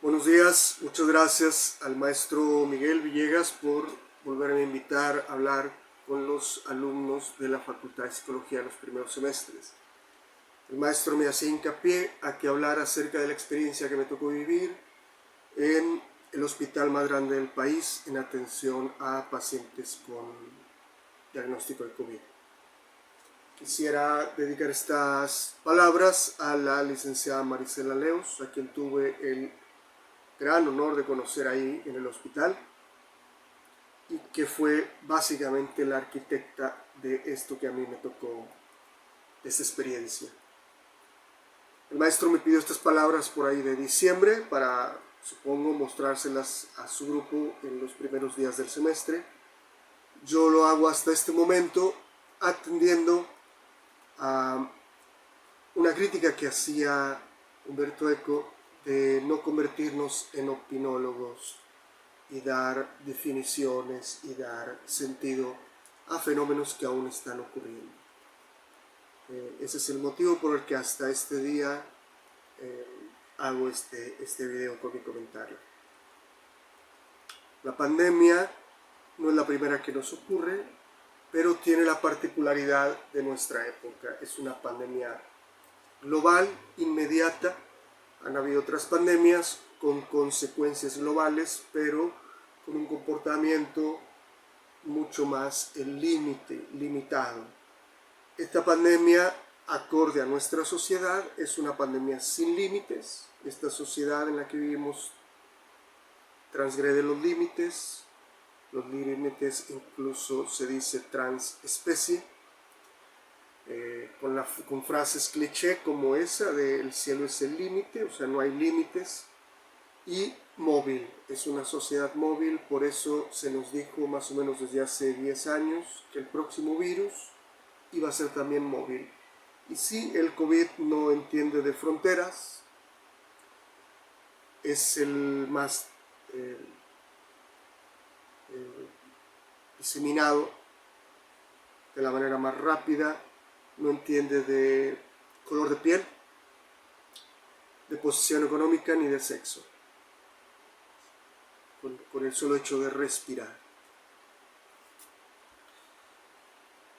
Buenos días, muchas gracias al maestro Miguel Villegas por volverme a invitar a hablar con los alumnos de la Facultad de Psicología en los primeros semestres. El maestro me hacía hincapié a que hablar acerca de la experiencia que me tocó vivir en el hospital más grande del país en atención a pacientes con diagnóstico de COVID. Quisiera dedicar estas palabras a la licenciada Marisela Leos, a quien tuve el gran honor de conocer ahí en el hospital y que fue básicamente la arquitecta de esto que a mí me tocó, de esta experiencia. El maestro me pidió estas palabras por ahí de diciembre para, supongo, mostrárselas a su grupo en los primeros días del semestre. Yo lo hago hasta este momento atendiendo a una crítica que hacía Umberto Eco de no convertirnos en opinólogos y dar definiciones y dar sentido a fenómenos que aún están ocurriendo. Ese es el motivo por el que hasta este día hago este video con mi comentario. La pandemia no es la primera que nos ocurre, pero tiene la particularidad de nuestra época. Es una pandemia global, inmediata. Han habido otras pandemias con consecuencias globales, pero con un comportamiento mucho más limitado. Esta pandemia, acorde a nuestra sociedad, es una pandemia sin límites. Esta sociedad en la que vivimos transgrede los límites incluso se dice transespecie. Con frases cliché como esa de el cielo es el límite, o sea, no hay límites, y móvil, es una sociedad móvil. Por eso se nos dijo más o menos desde hace 10 años que el próximo virus iba a ser también móvil. Y sí, el COVID no entiende de fronteras, es el más diseminado de la manera más rápida, no entiende de color de piel, de posición económica ni de sexo, con el solo hecho de respirar.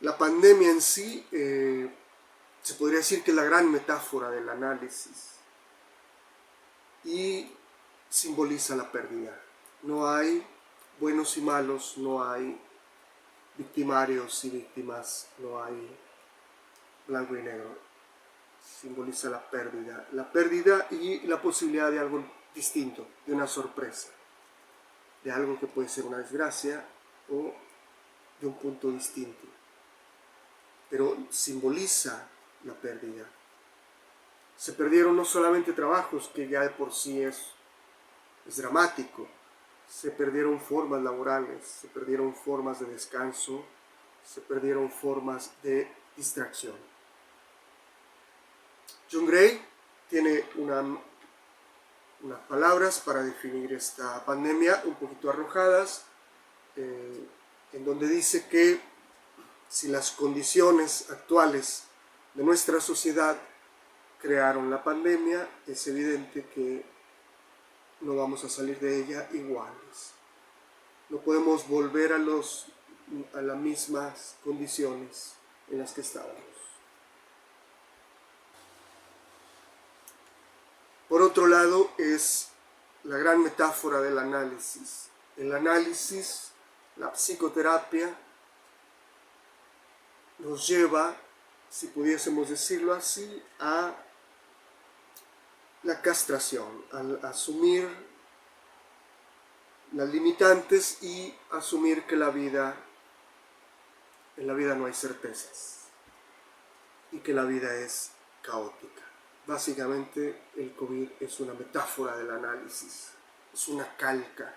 La pandemia en sí se podría decir que es la gran metáfora del análisis y simboliza la pérdida. No hay buenos y malos, no hay victimarios y víctimas, no hay blanco y negro. Simboliza la pérdida y la posibilidad de algo distinto, de una sorpresa, de algo que puede ser una desgracia o de un punto distinto, pero simboliza la pérdida. Se perdieron no solamente trabajos, que ya de por sí es dramático, se perdieron formas laborales, se perdieron formas de descanso, se perdieron formas de distracción. John Gray tiene unas palabras para definir esta pandemia un poquito arrojadas, en donde dice que si las condiciones actuales de nuestra sociedad crearon la pandemia, es evidente que no vamos a salir de ella iguales. No podemos volver a las mismas condiciones en las que estábamos. Por otro lado, es la gran metáfora del análisis. El análisis, la psicoterapia, nos lleva, si pudiésemos decirlo así, a la castración, al asumir las limitantes y asumir que en la vida no hay certezas y que la vida es caótica. Básicamente el COVID es una metáfora del análisis, es una calca.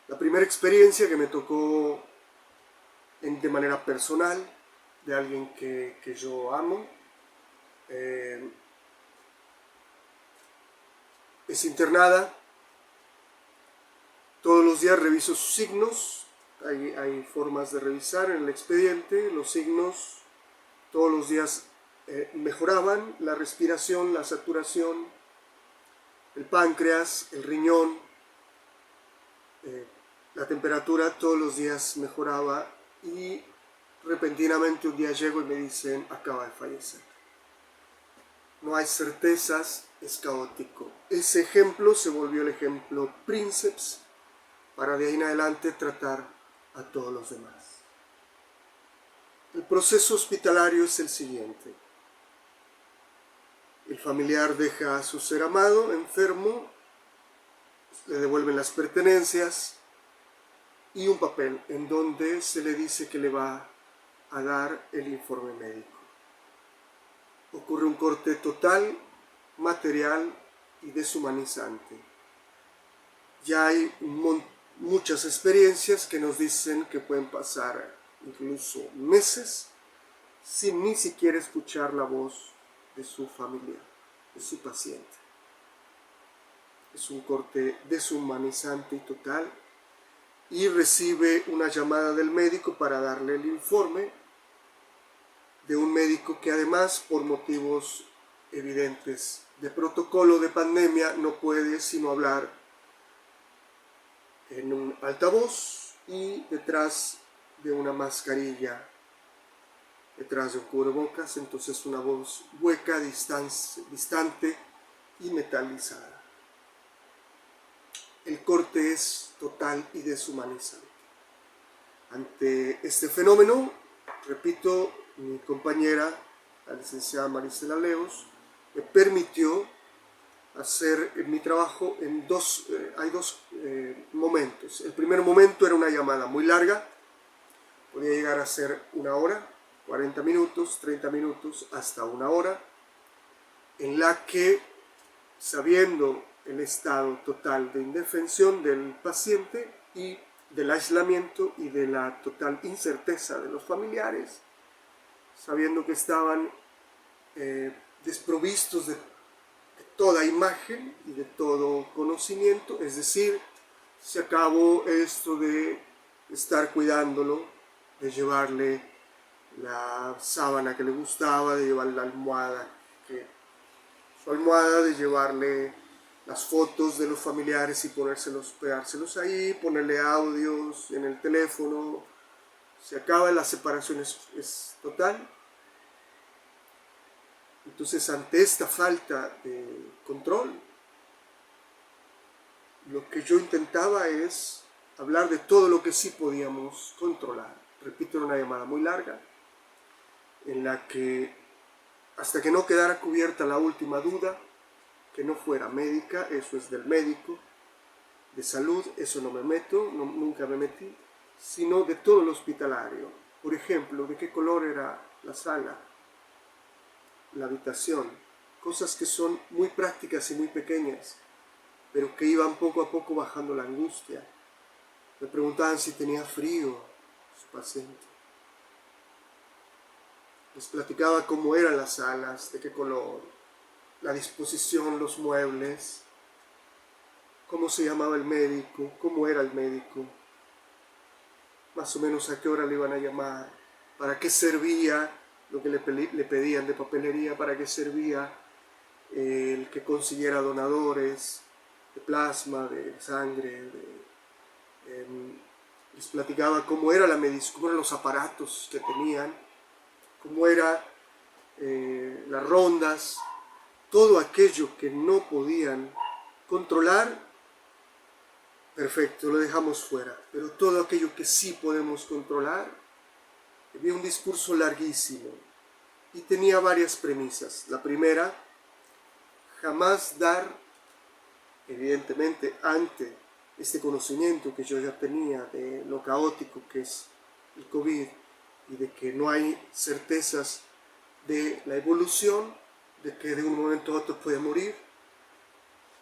La primera experiencia que me tocó de manera personal, de alguien que yo amo, es internada. Todos los días reviso sus signos. Hay formas de revisar en el expediente los signos todos los días mejoraban la respiración, la saturación, el páncreas, el riñón, la temperatura todos los días mejoraba y repentinamente un día llego y me dicen acaba de fallecer. No hay certezas, es caótico. Ese ejemplo se volvió el ejemplo princeps para de ahí en adelante tratar a todos los demás. El proceso hospitalario es el siguiente. El familiar deja a su ser amado enfermo, le devuelven las pertenencias y un papel en donde se le dice que le va a dar el informe médico. Ocurre un corte total, material y deshumanizante. Ya hay muchas experiencias que nos dicen que pueden pasar incluso meses sin ni siquiera escuchar la voz de su familiar, de su paciente. Es un corte deshumanizante y total y recibe una llamada del médico para darle el informe de un médico que además por motivos evidentes de protocolo de pandemia no puede sino hablar en un altavoz y detrás de una mascarilla, detrás de un cubrebocas, entonces una voz hueca, distante y metalizada. El corte es total y deshumanizante. Ante este fenómeno, repito, mi compañera, la licenciada Marisela Leos, me permitió hacer mi trabajo en hay dos momentos. El primer momento era una llamada muy larga, podía llegar a ser 1 hora, 40 minutos, 30 minutos, hasta 1 hora, en la que, sabiendo el estado total de indefensión del paciente y del aislamiento y de la total incerteza de los familiares, sabiendo que estaban desprovistos de toda imagen y de todo conocimiento, es decir, se acabó esto de estar cuidándolo, de llevarle la sábana que le gustaba, de llevarle la almohada, de llevarle las fotos de los familiares y pegárselos ahí, ponerle audios en el teléfono. Se acaba, la separación es total. Entonces, ante esta falta de control, lo que yo intentaba es hablar de todo lo que sí podíamos controlar. Repito, era una llamada muy larga, en la que, hasta que no quedara cubierta la última duda, que no fuera médica, eso es del médico, de salud, eso no me meto, nunca me metí, sino de todo el hospitalario. Por ejemplo, de qué color era la sala, la habitación, cosas que son muy prácticas y muy pequeñas, pero que iban poco a poco bajando la angustia. Me preguntaban si tenía frío su paciente. Les platicaba cómo eran las salas, de qué color, la disposición, los muebles, cómo se llamaba el médico, cómo era el médico, más o menos a qué hora le iban a llamar, para qué servía lo que le pedían de papelería, para qué servía el que consiguiera donadores de plasma, de sangre. Les platicaba cómo era la medicina, cómo eran los aparatos que tenían, cómo eran las rondas, todo aquello que no podían controlar, perfecto, lo dejamos fuera, pero todo aquello que sí podemos controlar. Había un discurso larguísimo y tenía varias premisas. La primera, jamás dar, evidentemente, ante este conocimiento que yo ya tenía de lo caótico que es el COVID y de que no hay certezas de la evolución, de que de un momento a otro puede morir,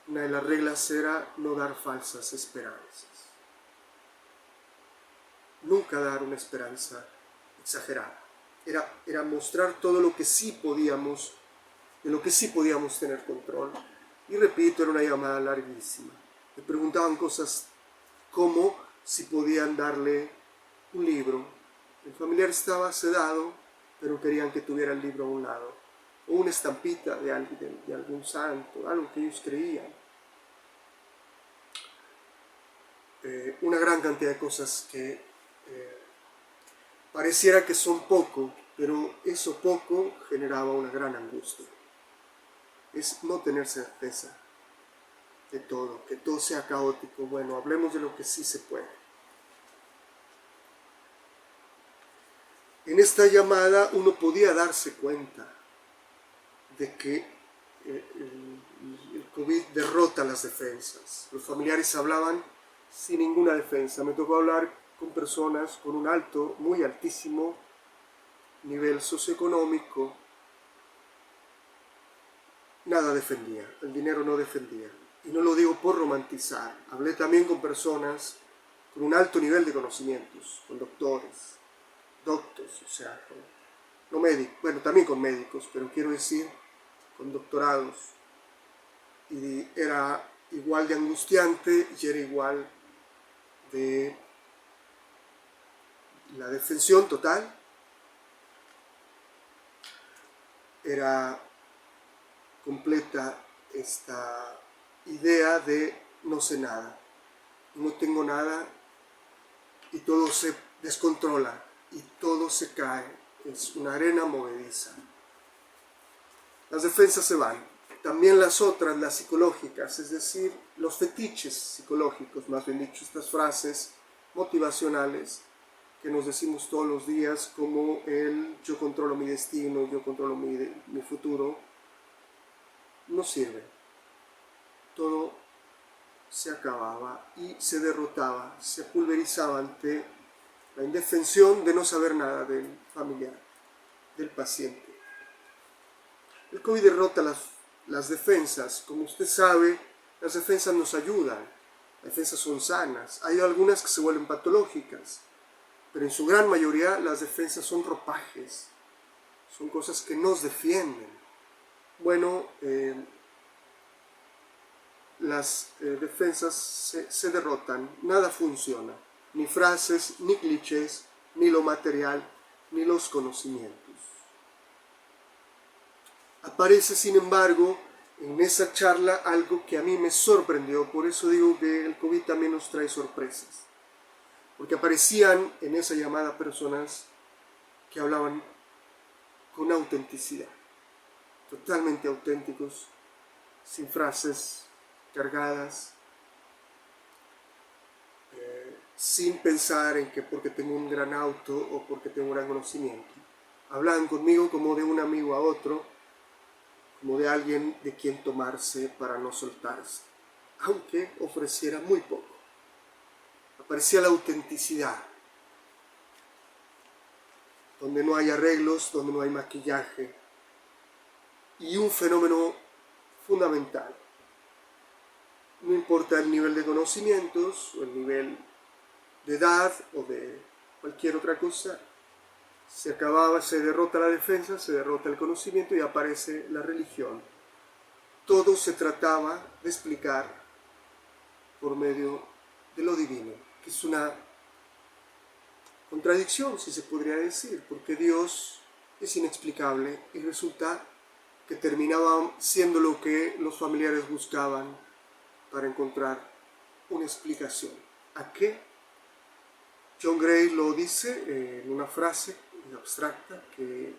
una de las reglas era no dar falsas esperanzas. Nunca dar una esperanza exagerada. Era mostrar todo lo que sí podíamos, de lo que sí podíamos tener control. Y repito, era una llamada larguísima. Me preguntaban cosas como si podían darle un libro. El familiar estaba sedado, pero querían que tuviera el libro a un lado, o una estampita de alguien, de algún santo, algo que ellos creían. Una gran cantidad de cosas que pareciera que son poco, pero eso poco generaba una gran angustia. Es no tener certeza de todo, que todo sea caótico. Bueno, hablemos de lo que sí se puede. En esta llamada uno podía darse cuenta de que el COVID derrota las defensas. Los familiares hablaban sin ninguna defensa. Me tocó hablar con personas con un alto, muy altísimo nivel socioeconómico. Nada defendía, el dinero no defendía. Y no lo digo por romantizar. Hablé también con personas con un alto nivel de conocimientos, con doctores, o sea, no médicos, bueno, también con médicos, pero quiero decir, con doctorados. Y era igual de angustiante y era igual de la defensión total. Era completa esta idea de no sé nada, no tengo nada y todo se descontrola y todo se cae, es una arena movediza. Las defensas se van, también las otras, las psicológicas, es decir, los fetiches psicológicos, más bien dicho, estas frases motivacionales que nos decimos todos los días, como el yo controlo mi destino, yo controlo mi futuro, no sirve. Todo se acababa y se derrotaba, se pulverizaba ante la indefensión de no saber nada del familiar, del paciente. El COVID derrota las defensas. Como usted sabe, las defensas nos ayudan, las defensas son sanas. Hay algunas que se vuelven patológicas, pero en su gran mayoría las defensas son ropajes, son cosas que nos defienden. Bueno, las defensas se derrotan, nada funciona, ni frases, ni clichés, ni lo material, ni los conocimientos. Aparece, sin embargo, en esa charla algo que a mí me sorprendió, por eso digo que el COVID también nos trae sorpresas, porque aparecían en esa llamada personas que hablaban con autenticidad, totalmente auténticos, sin frases cargadas, sin pensar en que porque tengo un gran auto o porque tengo un gran conocimiento. Hablaban conmigo como de un amigo a otro, como de alguien de quien tomarse para no soltarse, aunque ofreciera muy poco. Aparecía la autenticidad, donde no hay arreglos, donde no hay maquillaje, y un fenómeno fundamental. No importa el nivel de conocimientos o el nivel de edad o de cualquier otra cosa, se acababa, se derrota la defensa, se derrota el conocimiento y aparece la religión. Todo se trataba de explicar por medio de lo divino, que es una contradicción, si se podría decir, porque Dios es inexplicable y resulta que terminaba siendo lo que los familiares buscaban para encontrar una explicación. ¿A qué? John Gray lo dice en una frase abstracta, que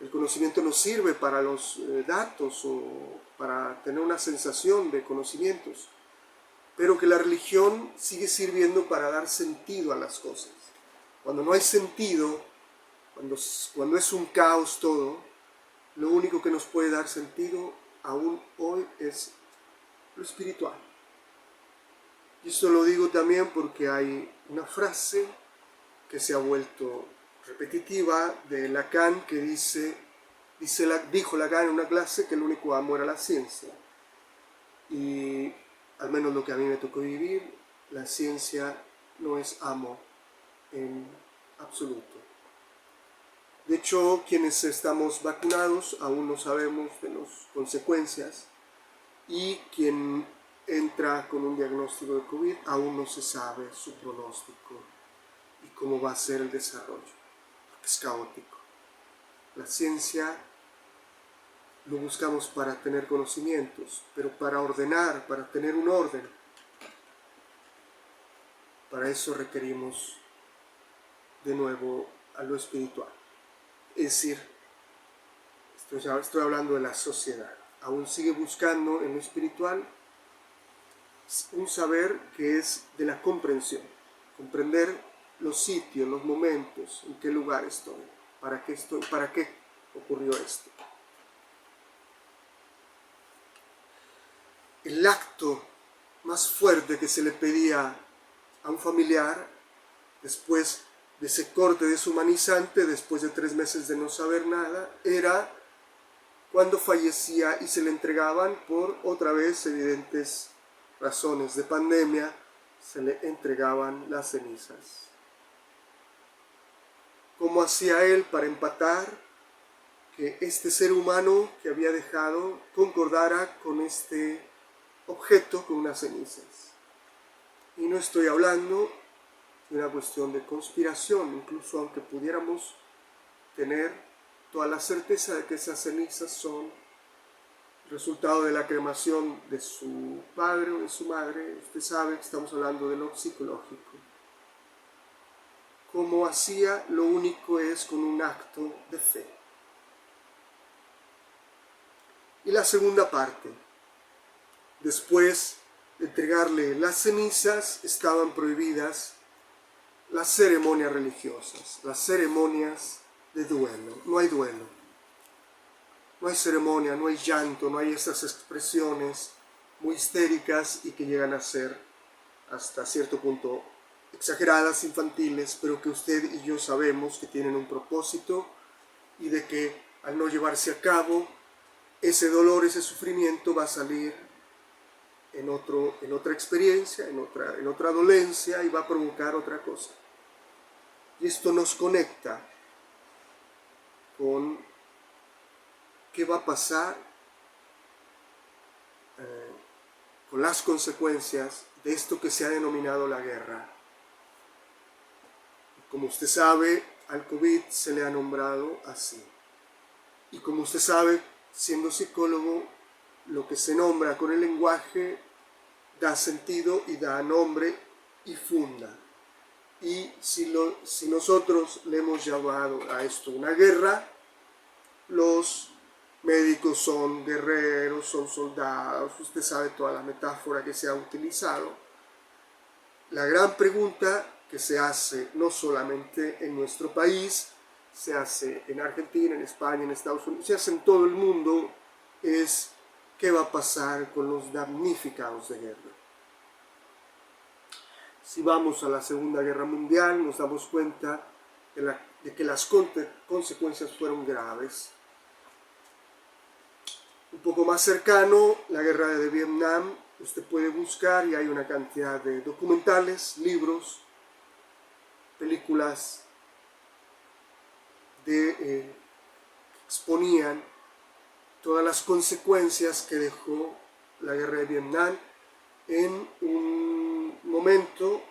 el conocimiento no sirve para los datos o para tener una sensación de conocimientos, pero que la religión sigue sirviendo para dar sentido a las cosas. Cuando no hay sentido, cuando es un caos todo, lo único que nos puede dar sentido aún hoy es lo espiritual. Y esto lo digo también porque hay una frase que se ha vuelto repetitiva de Lacan que dijo Lacan en una clase que el único amo era la ciencia. Y al menos lo que a mí me tocó vivir, la ciencia no es amo en absoluto. De hecho, quienes estamos vacunados aún no sabemos de las consecuencias y quien entra con un diagnóstico de COVID aún no se sabe su pronóstico y cómo va a ser el desarrollo, porque es caótico. La ciencia lo buscamos para tener conocimientos, pero para ordenar, para tener un orden, para eso requerimos de nuevo a lo espiritual. Es decir, estoy hablando de la sociedad. Aún sigue buscando en lo espiritual un saber que es de la comprensión. Comprender los sitios, los momentos, en qué lugar estoy, para qué ocurrió esto. El acto más fuerte que se le pedía a un familiar después de ese corte deshumanizante, después de 3 meses de no saber nada, era cuando fallecía y se le entregaban, por otra vez evidentes razones de pandemia, se le entregaban las cenizas. ¿Cómo hacía él para empatar que este ser humano que había dejado concordara con este objeto, con unas cenizas? Y no estoy hablando de una cuestión de conspiración, incluso aunque pudiéramos tener toda la certeza de que esas cenizas son resultado de la cremación de su padre o de su madre. Usted sabe que estamos hablando de lo psicológico. Como hacía, lo único es con un acto de fe. Y la segunda parte, después de entregarle las cenizas, estaban prohibidas las ceremonias religiosas, las ceremonias de duelo. No hay duelo, no hay ceremonia, no hay llanto, no hay esas expresiones muy histéricas y que llegan a ser hasta cierto punto exageradas, infantiles, pero que usted y yo sabemos que tienen un propósito y de que al no llevarse a cabo, ese dolor, ese sufrimiento va a salir en otra experiencia, en otra dolencia, y va a provocar otra cosa. Y esto nos conecta con qué va a pasar con las consecuencias de esto que se ha denominado la guerra. Como usted sabe, al COVID se le ha nombrado así. Y como usted sabe, siendo psicólogo, lo que se nombra con el lenguaje da sentido y da nombre y funda. Y si nosotros le hemos llamado a esto una guerra, los médicos son guerreros, son soldados, usted sabe toda la metáfora que se ha utilizado. La gran pregunta que se hace no solamente en nuestro país, se hace en Argentina, en España, en Estados Unidos, se hace en todo el mundo, es ¿qué va a pasar con los damnificados de guerra? Si vamos a la Segunda Guerra Mundial, nos damos cuenta de que las consecuencias fueron graves. Un poco más cercano, la guerra de Vietnam, usted puede buscar y hay una cantidad de documentales, libros, películas que exponían todas las consecuencias que dejó la guerra de Vietnam en un momento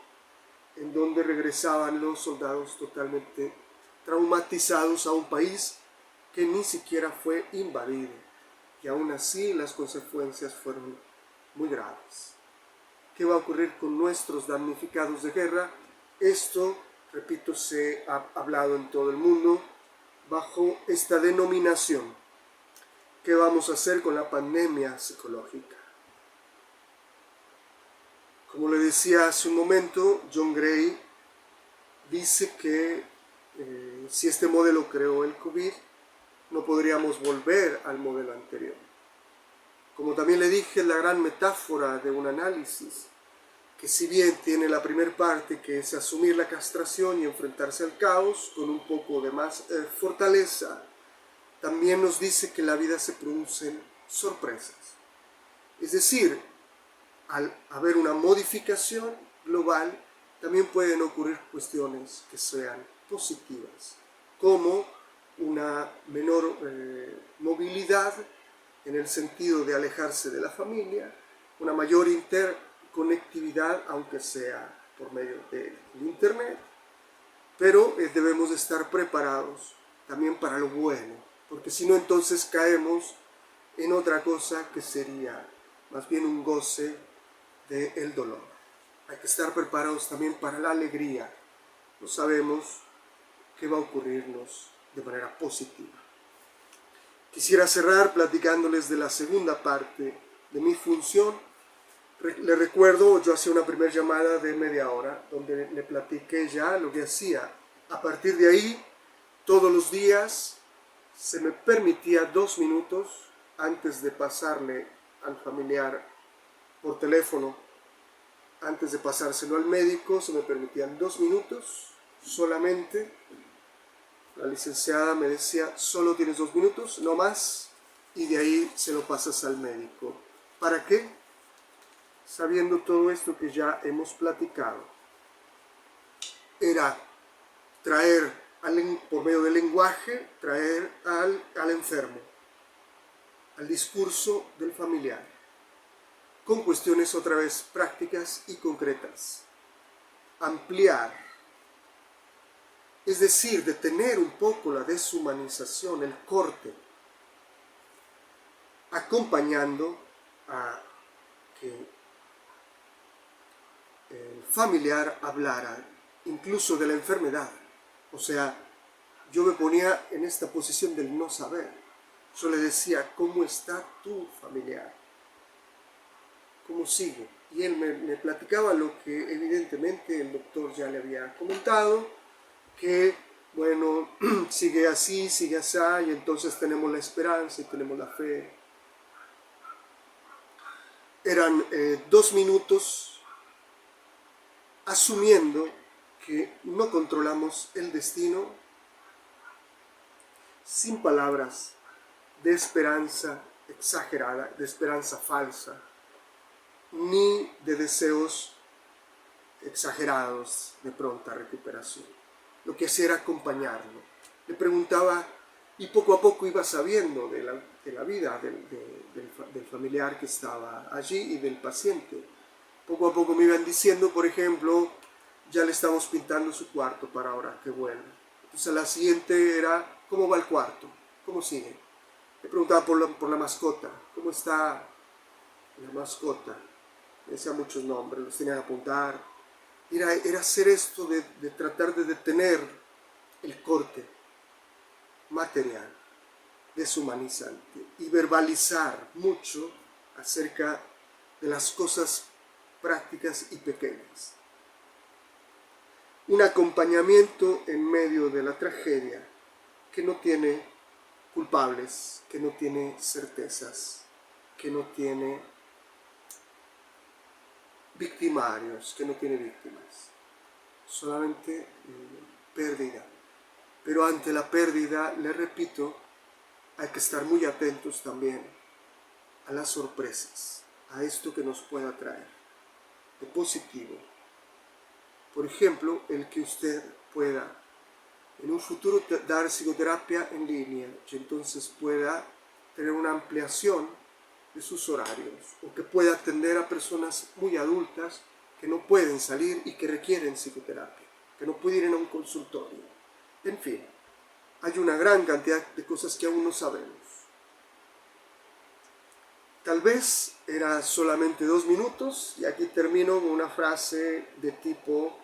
en donde regresaban los soldados totalmente traumatizados a un país que ni siquiera fue invadido, y aún así las consecuencias fueron muy graves. ¿Qué va a ocurrir con nuestros damnificados de guerra? Esto, repito, se ha hablado en todo el mundo bajo esta denominación. ¿Qué vamos a hacer con la pandemia psicológica? Como le decía hace un momento, John Gray dice que si este modelo creó el COVID, no podríamos volver al modelo anterior. Como también le dije, la gran metáfora de un análisis, que si bien tiene la primera parte, que es asumir la castración y enfrentarse al caos con un poco de más fortaleza, también nos dice que en la vida se producen sorpresas. Es decir, al haber una modificación global, también pueden ocurrir cuestiones que sean positivas, como una menor movilidad en el sentido de alejarse de la familia, una mayor interconectividad, aunque sea por medio del Internet, pero debemos estar preparados también para lo bueno, porque si no entonces caemos en otra cosa que sería más bien un goce del dolor. Hay que estar preparados también para la alegría. No sabemos qué va a ocurrirnos de manera positiva. Quisiera cerrar platicándoles de la segunda parte de mi función. Le recuerdo, yo hacía una primera llamada de media hora, donde le platiqué ya lo que hacía. A partir de ahí, todos los días se me permitía 2 minutos antes de pasarle al familiar por teléfono, antes de pasárselo al médico, se me permitían 2 minutos solamente. La licenciada me decía, solo tienes 2 minutos, no más, y de ahí se lo pasas al médico. ¿Para qué? Sabiendo todo esto que ya hemos platicado, era traer, por medio del lenguaje, traer al enfermo, al discurso del familiar, con cuestiones otra vez prácticas y concretas. Ampliar, es decir, detener un poco la deshumanización, el corte, acompañando a que el familiar hablara incluso de la enfermedad. O sea, yo me ponía en esta posición del no saber. Yo le decía, ¿cómo está tu familiar? ¿Cómo sigue? Y él me platicaba lo que evidentemente el doctor ya le había comentado, que bueno, sigue así, y entonces tenemos la esperanza y tenemos la fe. Eran 2 minutos asumiendo que no controlamos el destino, sin palabras de esperanza exagerada, de esperanza falsa, ni de deseos exagerados de pronta recuperación. Lo que hacía era acompañarlo. Le preguntaba y poco a poco iba sabiendo de la vida del familiar que estaba allí y del paciente. Poco a poco me iban diciendo, por ejemplo, ya le estamos pintando su cuarto para ahora que vuelva. Entonces la siguiente era, ¿cómo va el cuarto? ¿Cómo sigue? Le preguntaba por la mascota, ¿cómo está la mascota? Me decía muchos nombres, los tenía que apuntar. Era hacer esto de tratar de detener el corte material, deshumanizante, y verbalizar mucho acerca de las cosas prácticas y pequeñas. Un acompañamiento en medio de la tragedia que no tiene culpables, que no tiene certezas, que no tiene victimarios, que no tiene víctimas, solamente pérdida. Pero ante la pérdida, le repito, hay que estar muy atentos también a las sorpresas, a esto que nos pueda traer de positivo. Por ejemplo, el que usted pueda en un futuro dar psicoterapia en línea y entonces pueda tener una ampliación de sus horarios, o que pueda atender a personas muy adultas que no pueden salir y que requieren psicoterapia, que no pueden ir a un consultorio. En fin, hay una gran cantidad de cosas que aún no sabemos. Tal vez era solamente 2 minutos, y aquí termino con una frase de tipo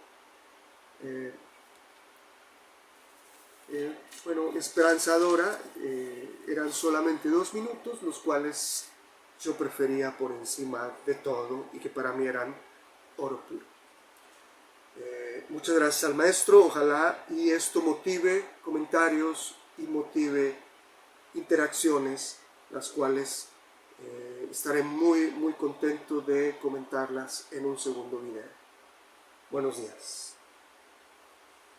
esperanzadora. Eran solamente 2 minutos, los cuales yo prefería por encima de todo y que para mí eran oro puro. Muchas gracias al maestro, ojalá y esto motive comentarios y motive interacciones, las cuales estaré muy contento de comentarlas en un segundo video. Buenos días.